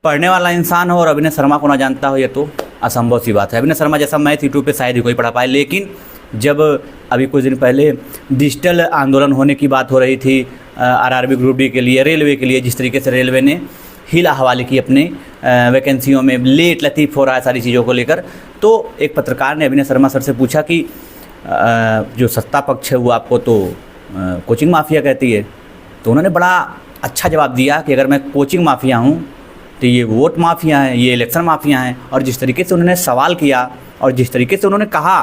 पढ़ने वाला इंसान हो और अभिनय शर्मा को ना जानता हो, ये तो असंभव सी बात है। अभिनय शर्मा जैसा मैथ यूट्यूब पे शायद ही कोई पढ़ा पाए। लेकिन जब अभी कुछ दिन पहले डिजिटल आंदोलन होने की बात हो रही थी आरआरबी ग्रुप डी के लिए, रेलवे के लिए, जिस तरीके से रेलवे ने हीला हवाले की अपने वैकेंसियों में, लेट लतीफ़ हो रहा है सारी चीज़ों को लेकर, तो एक पत्रकार ने अभिनय शर्मा सर से पूछा कि जो सत्ता पक्ष है वो आपको तो कोचिंग माफिया कहती है। तो उन्होंने बड़ा अच्छा जवाब दिया कि अगर मैं कोचिंग माफिया हूँ तो ये वोट माफिया हैं, ये इलेक्शन माफिया हैं। और जिस तरीके से उन्होंने सवाल किया और जिस तरीके से उन्होंने कहा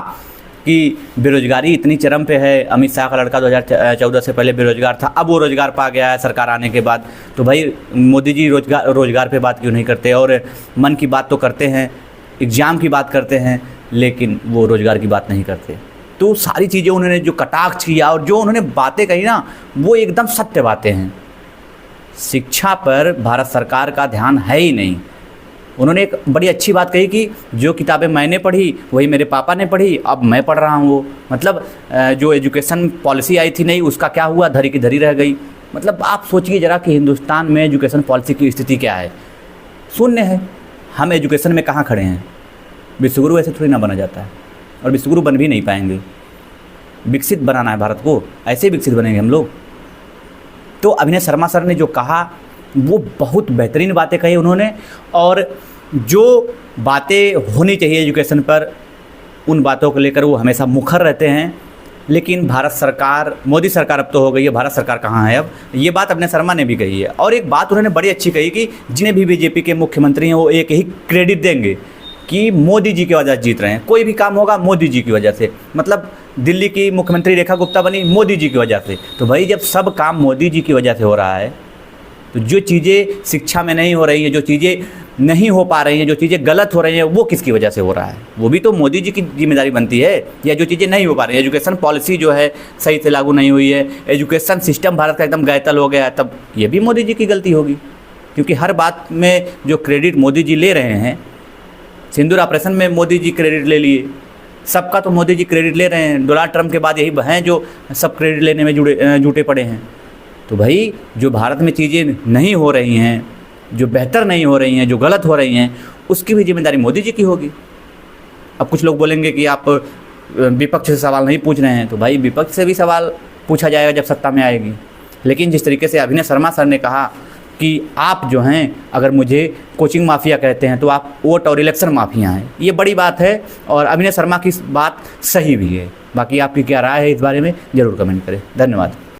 कि बेरोज़गारी इतनी चरम पे है, अमित शाह का लड़का 2014 से पहले बेरोज़गार था, अब वो रोज़गार पा गया है सरकार आने के बाद, तो भाई मोदी जी रोज़गार पे बात क्यों नहीं करते? और मन की बात तो करते हैं, एग्ज़ाम की बात करते हैं, लेकिन वो रोज़गार की बात नहीं करते। तो सारी चीज़ें उन्होंने जो कटाक्ष किया और जो उन्होंने बातें कही ना, वो एकदम सत्य बातें हैं। शिक्षा पर भारत सरकार का ध्यान है ही नहीं। उन्होंने एक बड़ी अच्छी बात कही कि जो किताबें मैंने पढ़ी वही मेरे पापा ने पढ़ी, अब मैं पढ़ रहा हूँ वो। मतलब जो एजुकेशन पॉलिसी आई थी नई, उसका क्या हुआ? धरी की धरी रह गई। मतलब आप सोचिए ज़रा कि हिंदुस्तान में एजुकेशन पॉलिसी की स्थिति क्या है। शून्य है। हम एजुकेशन में कहाँ खड़े हैं? विश्वगुरु ऐसे थोड़ी ना बना जाता है, और विश्वगुरु बन भी नहीं पाएंगे। विकसित बनाना है भारत को, ऐसे विकसित बनेंगे हम लोग। तो अभिनय शर्मा सर ने जो कहा वो बहुत बेहतरीन बातें कही उन्होंने, और जो बातें होनी चाहिए एजुकेशन पर, उन बातों को लेकर वो हमेशा मुखर रहते हैं। लेकिन भारत सरकार, मोदी सरकार अब तो हो गई है, भारत सरकार कहाँ है अब? ये बात अभिनय शर्मा ने भी कही है। और एक बात उन्होंने बड़ी अच्छी कही कि जिन्हें भी बीजेपी के मुख्यमंत्री हैं वो एक ही क्रेडिट देंगे कि मोदी जी की वजह से जीत रहे हैं। कोई भी काम होगा मोदी जी की वजह से। मतलब दिल्ली की मुख्यमंत्री रेखा गुप्ता बनी मोदी जी की वजह से। तो भाई जब सब काम मोदी जी की वजह से हो रहा है, तो जो चीज़ें शिक्षा में नहीं हो रही हैं, जो चीज़ें नहीं हो पा रही हैं, जो चीज़ें गलत हो रही हैं, वो किसकी वजह से हो रहा है? वो भी तो मोदी जी की जिम्मेदारी बनती है। या जो चीज़ें नहीं हो पा रही हैं, एजुकेशन पॉलिसी जो है सही से लागू नहीं हुई है, एजुकेशन सिस्टम भारत का एकदम गैतल हो गया है, तब ये भी मोदी जी की गलती होगी। क्योंकि हर बात में जो क्रेडिट मोदी जी ले रहे हैं, सिंदूर ऑपरेशन में मोदी जी क्रेडिट ले लिए, सबका तो मोदी जी क्रेडिट ले रहे हैं। डोनाल्ड ट्रंप के बाद यही हैं जो सब क्रेडिट लेने में जुटे पड़े हैं। तो भाई जो भारत में चीज़ें नहीं हो रही हैं, जो बेहतर नहीं हो रही हैं, जो गलत हो रही हैं, उसकी भी जिम्मेदारी मोदी जी की होगी। अब कुछ लोग बोलेंगे कि आप विपक्ष से सवाल नहीं पूछ रहे हैं, तो भाई विपक्ष से भी सवाल पूछा जाएगा जब सत्ता में आएगी। लेकिन जिस तरीके से अभिनय शर्मा सर ने कहा कि आप जो हैं अगर मुझे कोचिंग माफिया कहते हैं तो आप वोट और इलेक्शन माफिया हैं, ये बड़ी बात है। और अभिनय शर्मा की बात सही भी है। बाकी आपकी क्या राय है इस बारे में ज़रूर कमेंट करें। धन्यवाद।